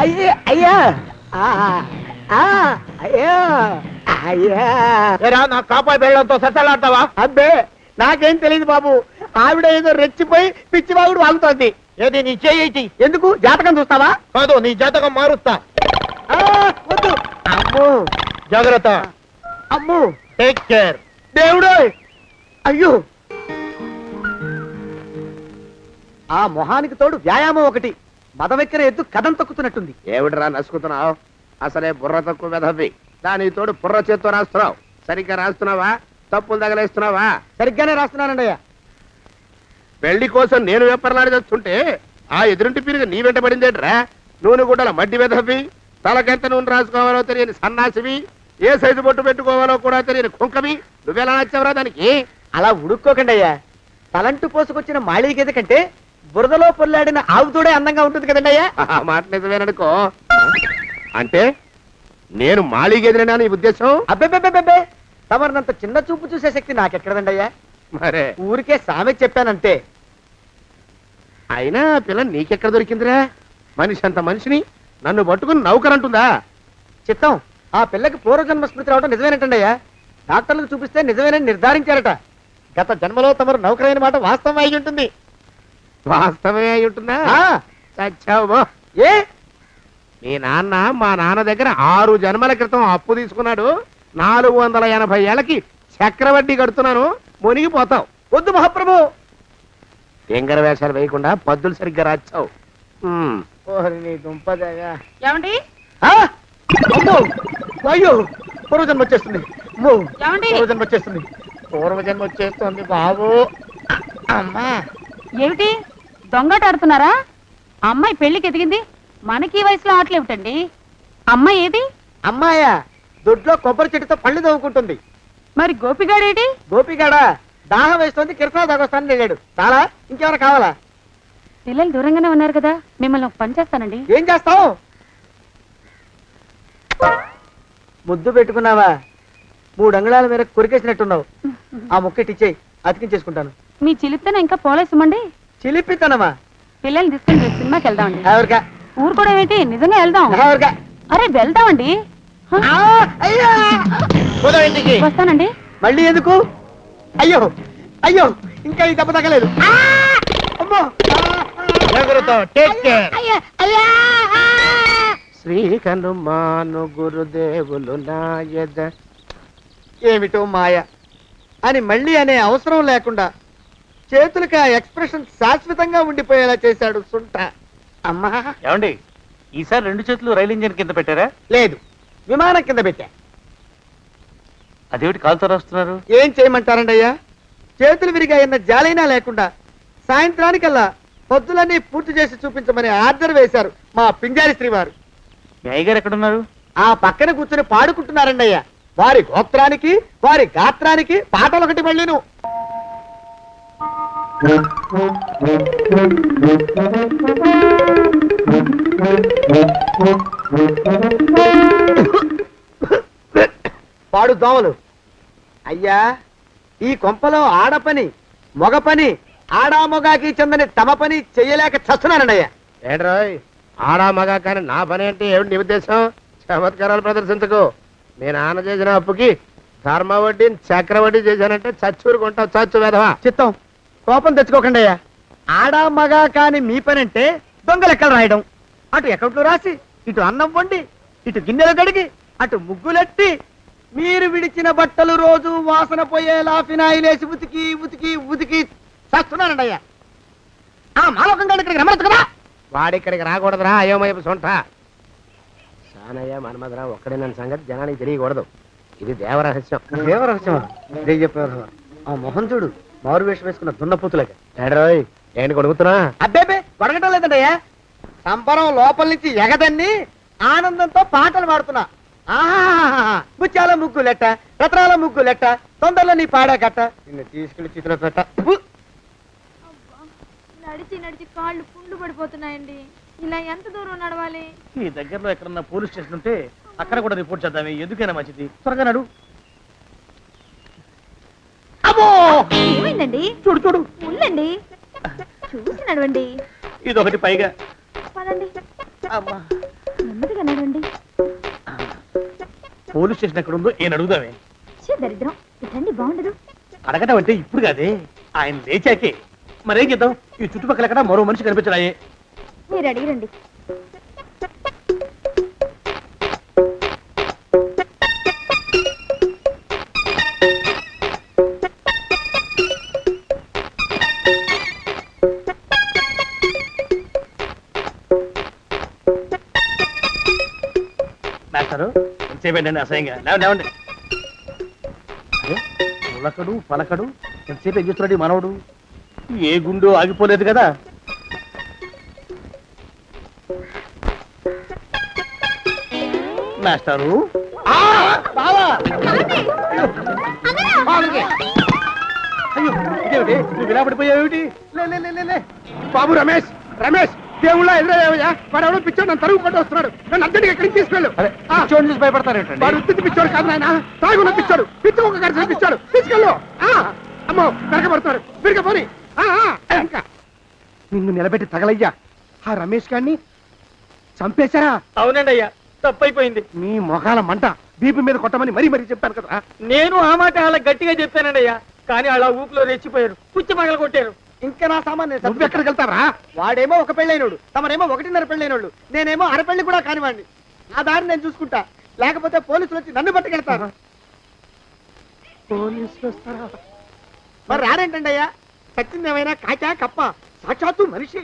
అయ్యో అయ్యా అయ్యో అయ్యా. నా కాపాయి బెళ్ళంతో సత్తలాడతావా? అబ్బే, నాకేం తెలియదు బాబు. ఆవిడ ఏదో రెచ్చిపోయి పిచ్చివాగుడు వాగుతోంది. ఏది నీ చేయి? ఎందుకు? జాతకం చూస్తావా? కాదు, నీ జాతకం మారుస్తా. వద్దు. అమ్మో, జాగ్రత్త. అమ్మో, టేక్ కేర్. దేవుడు. అయ్యో, ఆ మొహానికి తోడు వ్యాయామం ఒకటి. మదవెక్కిన ఎద్దు కథం తొక్కుతున్నట్టుంది. ఏమిటిరా నసుకుతున్నావు? అసలే బుర్ర తక్కువ వెధవి. దానికి తోడు బుర్ర చేత్తో రాస్తున్నావు. సరిగ్గా రాస్తున్నావా? తప్పులు తగలేస్తున్నావా? సరిగ్గానే రాస్తున్నానండి అయ్యా. పెళ్లి కోసం నేను వెప్పర్లాడి తెస్తుంటే ఆ ఎదురింటి పీరుగా నీ వెంట పడిందేట్రా? నూనె గుడ్డల మడ్డి వెధవి, తలకెంత నూనె రాసుకోవాలో తెలియని సన్నాసివి, ఏ సైజు బొట్టు పెట్టుకోవాలో కూడా తెలియని కుంకవి, నువ్వెలా నచ్చావురా దానికి? అలా ఉడుక్కోకండి అయ్యా. తలంటు పోసుకొచ్చిన మాళీ గేదె కంటే బురదలో పొల్లాడిన ఆవు తోడే అందంగా ఉంటుంది కదండి అయ్యా. ఆ మాట నిజమేననుకో. అంటే నేను మాళీగెదిరినా నీ ఉద్దేశం? అబ్బెబ్బెబ్బెబ్బే, తమరినంత చిన్న చూపు చూసే శక్తి నాకెక్కడదండి అయ్యా. మరే ఊరికే సామె చెప్పానంతే. అయినా పిల్ల నీకెక్కడ దొరికిందిరా? మనిషి అంత మనిషిని నన్ను పట్టుకుని నౌకరంటుందా? చిత్తం, ఆ పిల్లకి పూర్వజన్మ స్మృతి రావడం నిజమేనటండి అయ్యా. డాక్టర్లకు చూపిస్తే నిజమేనని నిర్ధారించారట. గత జన్మలో తమరు నౌకరైన మాట వాస్తవం అయి ఉంటుంది. వాస్తవమే అయి ఉంటుందా? చచ్చావు. ఏ మీ నాన్న మా నాన్న దగ్గర 6 జన్మల క్రితం అప్పు తీసుకున్నాడు. 480 ఏళ్ళకి చక్రవడ్డీ కడుతున్నాను, మునిగిపోతావు. వద్దు మహాప్రభు. ఎంగర వేషాలు వేయకుండా పద్దులు సరిగ్గా రాచావు. ఓహరి నీ దుంపదగా. ఏమండి అమ్మో, అయ్యో, పూర్వజన్మ వచ్చేస్తుంది. అమ్మో, ఏమండి? పూర్వజన్మ వచ్చేస్తుంది. పూర్వజన్మ వచ్చేస్తుంది బాబు. అమ్మా, ఏమిటి దొంగట ఆడుతున్నారా? అమ్మాయి పెళ్లికి ఎదిగింది, మనకి ఈ వయసులో ఆటలేమిటండి? అమ్మాయి ఏది? అమ్మాయా దొడ్లో కొబ్బరి చెట్టుతో పళ్ళు తవ్వుకుంటుంది. మరి గోపిగాడేటి? గోపిగాడ దాహం వేస్తుంది, కిరసా దాగొస్తానని వెళ్ళాడు. చాలా ఇంకేమైనా కావాలా? పిల్లలు దూరంగానే ఉన్నారు కదా, మిమ్మల్ని ఒక పని చేస్తానండి. ఏం చేస్తావు? ముద్దు పెట్టుకున్నావా? 3 అంగుళాల మేర కొరికేసినట్టున్నావు. ఆ ముక్కటి ఇచ్చేయి, అతికించేసుకుంటాను. మీ చిలిపితేనే ఇంకా పోలేసమండి. చిలిపితనమా? పిల్లల్ని తీసుకుని రేపు సినిమాకి వెళ్దామండి. ఎవరికా? ఊరు కూడా ఏంటి, నిజంగా వెళ్దాం. ఎవరికా? అరే వెళ్దామండి. హ? అయ్యా, పోదాం ఇంటికి. వస్తానండి. మళ్ళీ ఎందుకు? అయ్యో అయ్యో, ఇంకా ఈ దెబ్బ తగ్గలేదు. అమ్మో, శ్రీ హనుమాను గురుదేవులు నాయద. ఏమిటో మాయ అని మళ్ళీ అనే అవసరం లేకుండా చేతులకి ఆ ఎక్స్ప్రెషన్ శాశ్వతంగా ఉండిపోయేలా చేశాడు సుంట. అమ్మా, ఏమండి ఈసారి 2 చేతులు రైలు ఇంజిన్ కింద పెట్టారా? లేదు, విమానం కింద పెట్టా. అదేమిటి కాలుతో రాస్తున్నారు? ఏం చేయమంటారండి అయ్యా? చేతులు విరిగాయన్న జాలైనా లేకుండా సాయంత్రానికల్లా పొద్దులన్నీ పూర్తి చేసి చూపించమని ఆర్డర్ వేశారు మా పింజారి శ్రీ వారు. మీ అయ్యగారు ఎక్కడున్నారు? ఆ పక్కన కూర్చొని పాడుకుంటున్నారండి అయ్యా. వారి గోత్రానికి వారి గాత్రానికి పాటలు ఒకటి మళ్ళీను. పాడు దోమలు. అయ్యా, ఈ కొంపలో ఆడ పని మొగ పని, ఆడా మొగాకి చెందని తమ పని చెయ్యలేక చస్తున్నానండి అయ్యా. ఏంట్రాయ్, ఆడా మగా కానీ నా పని అంటే ఏమిటి నీ ఉద్దేశం? చమత్కారాలు ప్రదర్శించకు. మీ నాన్న చేసిన అప్పుకి ధర్మ వడ్డీ చక్రవడ్డీ చేశానంటే చచ్చూరుకుంటావు. చచ్చు వేదవా. చిత్తం, కోపం తెచ్చుకోకండి అయ్యా. ఆడా మగా కాని మీ పని అంటే దొంగ లెక్కలు రాయడం. అటు అకౌంట్లో రాసి, ఇటు అన్నం వండి, ఇటు గిన్నెలు కడిగి, అటు ముగ్గులెట్టి, మీరు విడిచిన బట్టలు రోజు వాసన పోయేలా ఫినాయిలేసి ఉతికి ఉతికి ఉతికి చేస్తున్నానండి అయ్యా. ఆ మాలోకం గారు ఇక్కడికి రమ్మచ్చు కదా. వాడిక్కడికి రాకూడదురా అయోమయపు సొంట. సానయ్య మన్మధరావు ఒక్కడే నన్ను సంగతి జనానికి తెలియకూడదు. ఇది దేవరహస్యం. దేవరహస్యమా? ఇదే చెప్పారు. ఆ మొహం చూడు, మారు వేషం వేసుకున్న దున్నపోతులాగా. ఏడ్రోయ్, ఏంటి కొడుకుతున్నా? అబ్బేబే, కొడగటం లేదండయ్యా. సంబరం లోపల నుంచి ఎగదన్ని ఆనందంతో పాటలు పాడుతున్నా. ఆహా, ముత్యాల ముగ్గు లెట్ట, రత్నాల ముగ్గు లెట్ట, తొందరలో నీ పాడా కట్ట, నిన్ను తీసుకెళ్లి చిత్ర పెట్ట. నడిచి నడిచి కాళ్ళు పుండ్లు పడిపోతున్నాయండి. ఇలా ఎంత దూరం నడవాలి? ఈ దగ్గరలో ఎక్కడన్నా పోలీస్ స్టేషన్ ఉంటే అక్కడ కూడా రిపోర్ట్ చేద్దామే, ఎందుకైనా మంచిది. త్వరగా నడు. అమ్మో, ఏమైందండి? చూడు చూడు. ఉండండి, చూసి నడవండి. ఇదొకటి పైగా. పదండి, అమ్మా, నెమ్మదిగా నడవండి. పోలీస్ స్టేషన్ ఎక్కడ ఉందో ఏం అడుగుదామే. ఛీ, దరిద్రం. ఇటండి, బాగుండదు. అడగటం అంటే ఇప్పుడు కాదే, ఆయన లేచాకే. మరేం చేద్దాం, ఈ చుట్టుపక్కల ఎక్కడ మరో మనిషి కనిపించడాయే. మీరు అడిగిరండి. ఎంతసేపు ఏంటండి అసహ్యంగా లేవండి లేవండి అరే, ఉలకడు పలకడు ఎంతసేపు ఏం చేస్తున్నాడు ఈ మనవడు ఏ గుండు ఆగిపోలేదు కదా మాస్టారు అయ్యో ఇదేమిటి నువ్వు ఇలా పడిపోయావేమిటి లే, లే, లే, లే, లే. బాబు రమేష్ రమేష్ దేవుళ్ళ ఎదురయ్యా వాడు ఎవడో పిచ్చోడు నన్ను తరుగు కొట్టి వస్తున్నాడు నన్ను అర్జెంట్గా ఎక్కడికి తీసుకెళ్ళు చూడండి చూసి భయపడతారేంటండి వాడు ఉత్తి పిచ్చోడు కాదు నాయన తాగున్న పిచ్చోడు పిచ్చి ఒక గడిచిన పిచ్చోడు తీసుకెళ్ళు అమ్మో వెనకబడతాడు విరిగ పోని ఇంకా నిన్ను నిలబెట్టి తగలయ్యా ఆ రమేష్ గారిని చంపేశారా అవునండి అయ్యా తప్పైపోయింది. మీ మొఖాల మంట బీపీ మీద కొట్టమని మరీ మరీ చెప్పాను కదా నేను ఆ మాట అలా గట్టిగా చెప్పానండి అయ్యా, కానీ అలా ఊపిలో రెచ్చిపోయారు, పుచ్చి పగల కొట్టారు. ఇంకా నా సామాన్ నువ్వు ఎక్కడికి వెళ్తావా వాడేమో ఒక పెళ్ళైనోడు, తమరేమో 1.5 పెళ్ళైనోళ్ళు, నేనేమో అరపెళ్ళి కూడా కానివ్వండి. నా దారి నేను చూసుకుంటా, లేకపోతే పోలీసులు వచ్చి నన్ను పట్టుకెళ్తారు. పోలీసులు వస్తారా మరి రారేంటండి అయ్యా, చచ్చింది ఏమైనా కాచా కప్ప, సాక్షాత్తు మనిషి.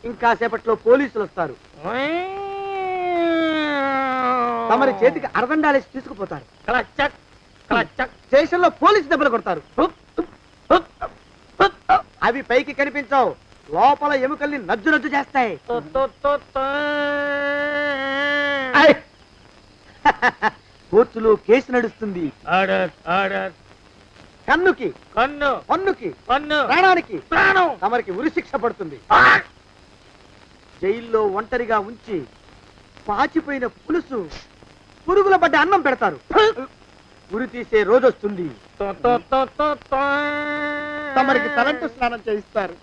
ఇంకా సేపట్లో పోలీసులు వస్తారు, తమరి చేతికి అరదండాలేసి తీసుకుపోతారు. క్లచక్ క్లచక్ స్టేషన్లో పోలీసు దెబ్బలు కొడతారు. అవి పైకి కనిపించవు, లోపల ఎముకల్ని నజ్జు నజ్జు చేస్తాయి. కోర్టులో కేసు నడుస్తుంది. Order order. కన్నుకి కన్ను, పన్నుకి పన్ను, ప్రాణానికి ప్రాణం. తమరికి ఉరి శిక్ష పడుతుంది. జైల్లో ఒంటరిగా ఉంచి పాచిపోయిన పులుసు, పురుగుల పడ్డ అన్నం పెడతారు. ఉరి తీసే రోజు వస్తుంది. తమరికి తలంటు స్నానం చేయిస్తారు,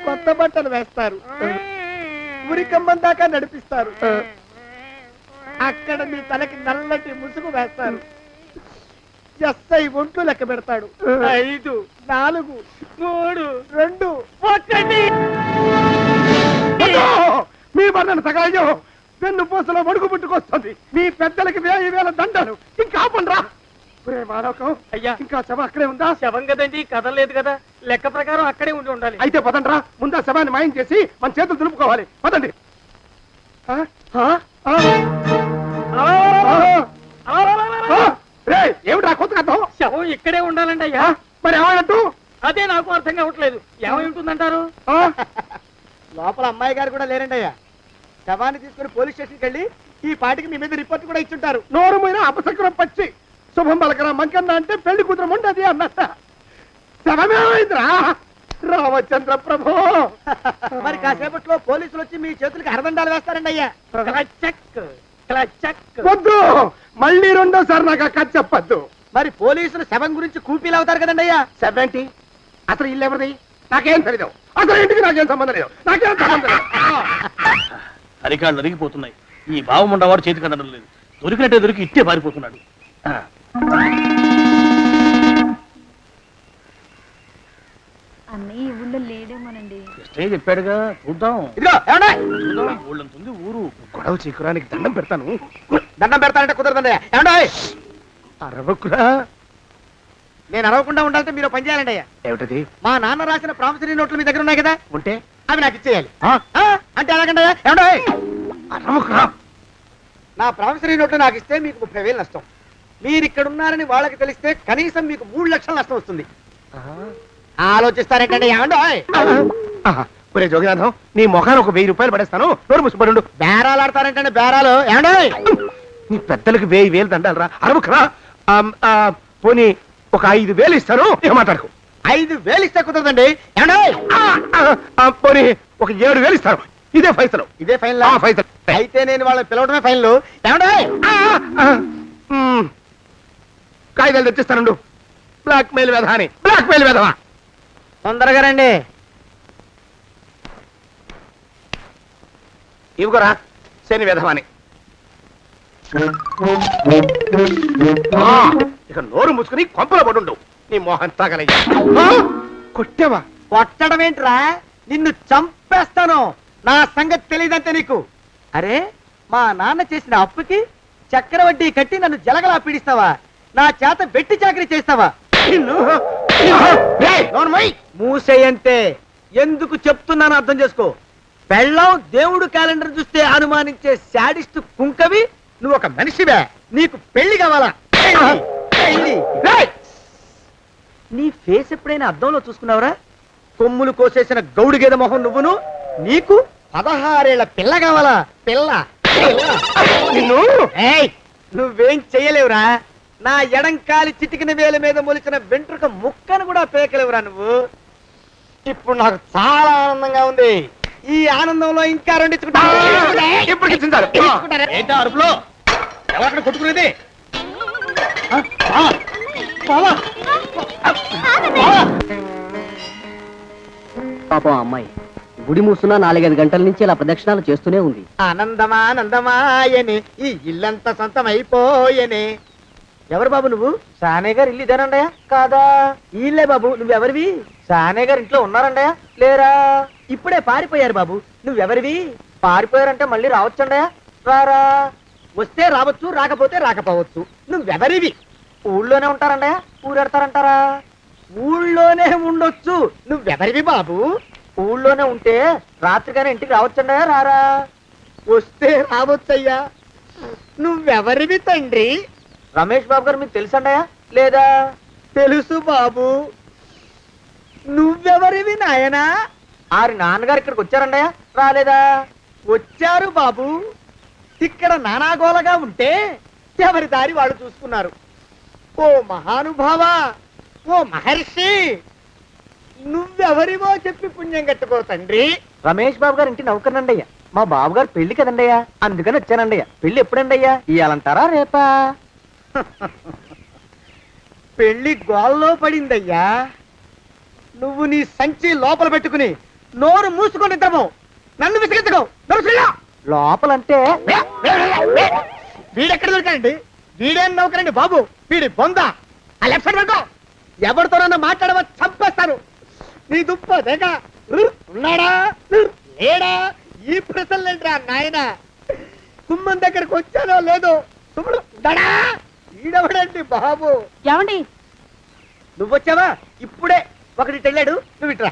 కొత్త బట్టలు వేస్తారు, ఉరి కంబం దాకా నడిపిస్తారు. అక్కడ మీ తలకి నల్లటి ముసుగు వేస్తారు. ఎస్ఐ ఒంట్లు లెక్క పెడతాడు. 5 4 3 2 1. మీ వర్ణన తగలయ్యో, పెన్ను పూసలో మడుగు పుట్టుకొస్తుంది. మీ పెద్దలకి 1000 దండలు. ఇంకా ఆపండ్రా. మానవకం అయ్యా, ఇంకా శవం అక్కడే ఉందా? శవం కదండి, కదలేదు కదా, లెక్క ప్రకారం అక్కడే ఉండి ఉండాలి. అయితే పదండ్రా, ముందా శవాన్ని మాయం చేసి మన చేతులు దులుపుకోవాలి. పదండి. ఏమిటా కొత్త కథం? శవం ఇక్కడే ఉండాలండి అయ్యా. మరి ఏమైనట్టు? అదే నాకు అర్థం కావట్లేదు. ఏమై ఉంటుందంటారు? లోపల అమ్మాయి గారు కూడా లేరండి అయ్యా. శవాన్ని తీసుకుని పోలీస్ స్టేషన్కి వెళ్ళి ఈ పాటికి మీ మీద రిపోర్ట్ కూడా ఇచ్చుంటారు. నోరు మీద అపశకునం పచ్చి శుభం పలకరా మంకన్న అంటే పెళ్లి కూతురు ఉండదు అన్నట్ట. శవమేమైందిరా రామచంద్ర ప్రభు. మరి కాసేపట్లో పోలీసులు వచ్చి మీ చేతులకి అరదండాలు వేస్తారండి అయ్యా. క్లచక్ క్లచక్. వద్దు, మళ్ళీ రెండోసారి నాకు ఆ కథ చెప్పద్దు. మరి పోలీసులు శవం గురించి కూపీలు అవుతారు కదండి అయ్యా. 70 అసలు ఇల్లు ఎవరిది? నాకేం తెలియదు. అసలు ఇంటికి నాకేం సంబంధం లేదు. నాకేం సంబంధం లేదు. అరికాళ్ళు అరిగిపోతున్నాయి. ఈ బావముండవాడు చేతికి అందడం లేదు. దొరికినట్టే దొరికి ఇట్టే పారిపోతున్నాడు. అన్నయ్య ఈ ఊళ్ళో లేడేమోనండి. కృష్ణయ్య చెప్పాడుగా, చూద్దాం. ఇదిగో ఏమండి, చూద్దాం, ఊళ్ళంతుంది ఊరు. గొడవ చీకురానికి దండం పెడతాను. దండం పెడతానంటే కుదరదండి అయ్యా. ఏమండి అరవకురా. నేను అరవకుండా ఉండాలంటే మీరు పని చేయాలండి అయ్యా. ఏమిటది? మా నాన్న రాసిన ప్రామిసరీ నోట్లు మీ దగ్గర ఉన్నాయి కదా, ఉంటే అవి నాకు ఇచ్చేయాలి. అంటే ఎలాగండి అయ్యా? ఏమండి అరవకురా. నా ప్రామిసరీ నోట్లు నాకు ఇస్తే మీకు 30,000 నష్టం. మీరు ఇక్కడ ఉన్నారని వాళ్ళకి తెలిస్తే కనీసం మీకు 3 లక్షల నష్టం వస్తుంది. ఆలోచిస్తారేంటండి? ఏమండి ఒరే జోగినాథం, నీ మొఖాన్ని ఒక 1000 రూపాయలు పడేస్తాను. నోరు ముసుపడు. బేరాలు ఆడతారేంటండి? బేరాలు ఏమండి? నీ పెద్దలకు 1000 దండాలరా. అరవకురా. పోనీ ఒక 5,000 ఇస్తాను. ఇక మాట్లాడుకో. 5,000 ఇస్తే కుదరదండి. ఏమండి? పోనీ ఒక 7,000 ఇస్తాను. ఇదే ఫైసలు. ఇదే ఫైన్ ఫైసలు. అయితే నేను వాళ్ళని పిలవడమే ఫైన్లు. ఏమండి? కాగితాలు తెచ్చిస్తాను. బ్లాక్ మెయిల్ వెధవా అని. బ్లాక్ మెయిల్ వెధవా. తొందరగా రండి. ఇవ్వరా శని వెధవాని. ఇక నోరు మూసుకుని కొంపలో పడుండు. నీ మోహన్ తాగలయ్యా. కొట్టావా? కొట్టడం ఏంట్రా, నిన్ను చంపేస్తాను. నా సంగతి తెలియదంటే నీకు. అరే, మా నాన్న చేసిన అప్పుకి చక్రవడ్డీ కట్టి నన్ను జలగలా పీడిస్తావా? నా చేత వెట్టి చాకరీ చేస్తావా? మూసేయంటే ఎందుకు చెప్తున్నాను అర్థం చేసుకో. పెళ్ళం దేవుడు క్యాలెండర్ చూస్తే అనుమానించే శాడిస్ట్ కుంకవి నువ్వు ఒక మనిషివే. నీకు పెళ్లి కావాలా? పెళ్లి. రేయ్! నీ ఫేస్ ఎప్పుడైనా అద్దంలో చూసుకున్నావురా? కొమ్ములు కోసేసిన గౌడు గేదె మొహం నువ్వును. నీకు 16 ఏళ్ల పిల్ల కావాలా? పిల్ల నిన్ను నువ్వేం చెయ్యలేవురా. నా ఎడంకాలి చిటికిన వేల మీద మొలిచిన వెంట్రుక ముక్కను కూడా పేకలేవురా నువ్వు. ఇప్పుడు నాకు చాలా ఆనందంగా ఉంది. ఈ ఆనందంలో ఇంకా ఏంటో అరుపులో ఎవరక్కడ కొట్టుకునేది? పాపం అమ్మాయి గుడి మూసున్న 4-5 గంటల నుంచి ఇలా ప్రదక్షిణాలు చేస్తూనే ఉంది. ఆనందమానందమాయని ఈ ఇల్లంతా సొంతం అయిపోయని. ఎవరు బాబు నువ్వు? సానే గారు ఇల్లు ఇదేనండయా? కాదా? ఇల్లే బాబు. నువ్వెవరివి? సానే గారు ఇంట్లో ఉన్నారండయా? లేరా? ఇప్పుడే పారిపోయారు బాబు. నువ్వెవరివి? పారిపోయారంటే మళ్ళీ రావచ్చండయా? రారా? వస్తే రావచ్చు, రాకపోతే రాకపోవచ్చు. నువ్వెవరివి? ఊళ్ళోనే ఉంటారండయా? ఊరెడతారంటారా? ఊళ్ళోనే ఉండొచ్చు. నువ్వెవరివి బాబు? ఊళ్ళోనే ఉంటే రాత్రిగానే ఇంటికి రావచ్చండయా? రారా? వస్తే రావచ్చయ్యా. నువ్వెవరివి తండ్రి? రమేష్ బాబు గారు మీకు తెలుసండయా? లేదా? తెలుసు బాబు. నువ్వెవరివి నాయనా? ఆరి నాన్నగారు ఇక్కడికి వచ్చారండయా? రాలేదా? వచ్చారు బాబు. ఇక్కడ నానాగోలగా ఉంటే ఎవరి దారి వాళ్ళు చూసుకున్నారు. ఓ మహానుభావ, ఓ మహర్షి, నువ్వెవరివో చెప్పి పుణ్యం కట్టుకో తండ్రి. రమేష్ బాబు గారు ఇంటి నౌకర్నండయ్యా. మా బాబు గారు పెళ్లి కదండయ్యా, అందుకని వచ్చానండయ్యా. పెళ్లి ఎప్పుడండయ్యా? ఇయ్యాలంటారా రేపా? పెళ్లి గోల్లో పడిందయ్యా. నువ్వు నీ సంచి లోపల పెట్టుకుని నోరు మూసుకొని నిద్రపో. నన్ను విసిగించుకో. లోపలంటే వీడెక్కడ దొరికాడండి? వీడేం నౌకరండి బాబు, వీడి బొంద. ఆ లెఫ్ట్ సైడ్ పెట్టుకో. ఎవరితోనన్నా మాట్లాడవా చంపేస్తాను. నీ దుప్ప దేక ఉన్నాడా లేడా? ఈ ప్రశ్నలేంట్రా నాయన. కుమ్మం దగ్గరకు వచ్చానో లేదో తుమ్ముడు దడా. ఈడవడండి బాబు. ఏమండి నువ్వొచ్చావా? ఇప్పుడే ఒకటి వెళ్ళాడు. నువ్వు ఇట్రా.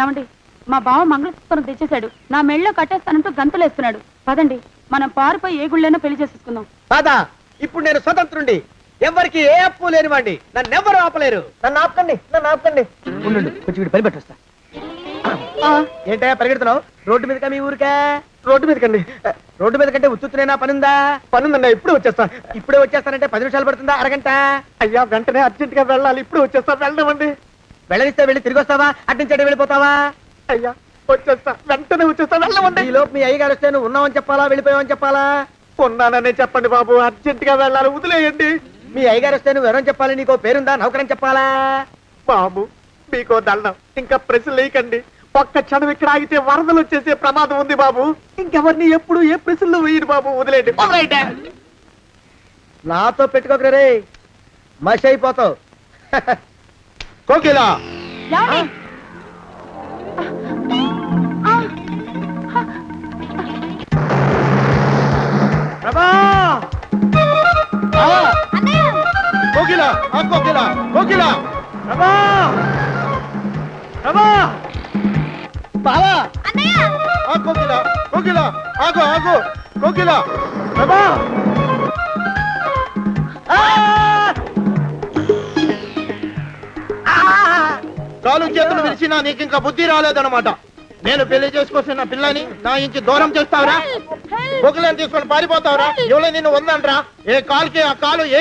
ఏమండి మా బావ మంగళసూత్రం తెచ్చేశాడు. నా మెళ్ళో కట్టేస్తానంటూ గంతులేస్తున్నాడు. పదండి మనం పారిపోయి ఏ గుళ్ళైనా పెళ్లి చేసేసుకుందాం. కాదా? ఇప్పుడు నేను స్వతంత్రుండి. ఎవరికి ఏ అప్పు లేనివ్వండి. నన్ను ఎవరు ఆపలేరు. నన్ను ఆపకండి, నన్ను ఆపకండి. ఉండు, కొంచెం వీడి పని పెట్టొస్తా. ఏంటా పరిగెడుతున్నావు? రోడ్డు మీదకా మీ ఊరికా? రోడ్డు మీదకండి. రోడ్డు మీద కంటే ఉత్తునేనా? పనుందా? పనుందండి. ఇప్పుడు వచ్చేస్తా. ఇప్పుడే వచ్చేస్తానంటే 10 నిమిషాలు పడుతుందా? అరగంట? అయ్యా వెంటనే అర్జెంట్ గా వెళ్ళాలి. ఇప్పుడు వచ్చేస్తా. వెళ్ళమండి. వెళ్ళనిస్తే వెళ్ళి తిరిగి వస్తావా? అట్నుంచి వెళ్ళిపోతావా? అయ్యా వచ్చేస్తా, వెంటనే వచ్చేస్తా. వెళ్ళమండి. ఈ లోపు మీ అయ్యగారు వస్తే నువ్వు ఉన్నావని చెప్పాలా, వెళ్ళిపోయావని చెప్పాలా? ఉన్నాననే చెప్పండి బాబు. అర్జెంట్ గా వెళ్ళాలి, వదిలేయండి. మీ అయ్యగారు వస్తే నువ్వు ఎవరని చెప్పాలి? నీకో పేరుందా? నౌకరని చెప్పాలా? బాబు మీకో దండం. ఇంకా ప్రశ్నలు వేయకండి. ఒక్క క్షణం ఇక్కడ ఆగితే వరదలు వచ్చేసే ప్రమాదం ఉంది బాబు. ఇంకెవరిని ఎప్పుడు ఏ ప్రశ్నలు వేయరు బాబు. వదిలేయండి. నాతో పెట్టుకోకరే, మషి అయిపోతావు. కోకిలా కోకిలా కోకిలా కోకిలా బావా కోకిలా కోకిలా ఆగు ఆగు కోకిలా కాలు చేతులు విరిచినా నీకు ఇంకా బుద్ధి రాలేదన్నమాట. నేను పెళ్లి చేసుకొస్తున్న పిల్లని నా ఇంటి దూరం చేస్తావురా? కోకిలని తీసుకొని పారిపోతావురా? ఎవరో నిన్ను ఉందంట్రా? ఏ కాలుకి ఆ కాలు ఏ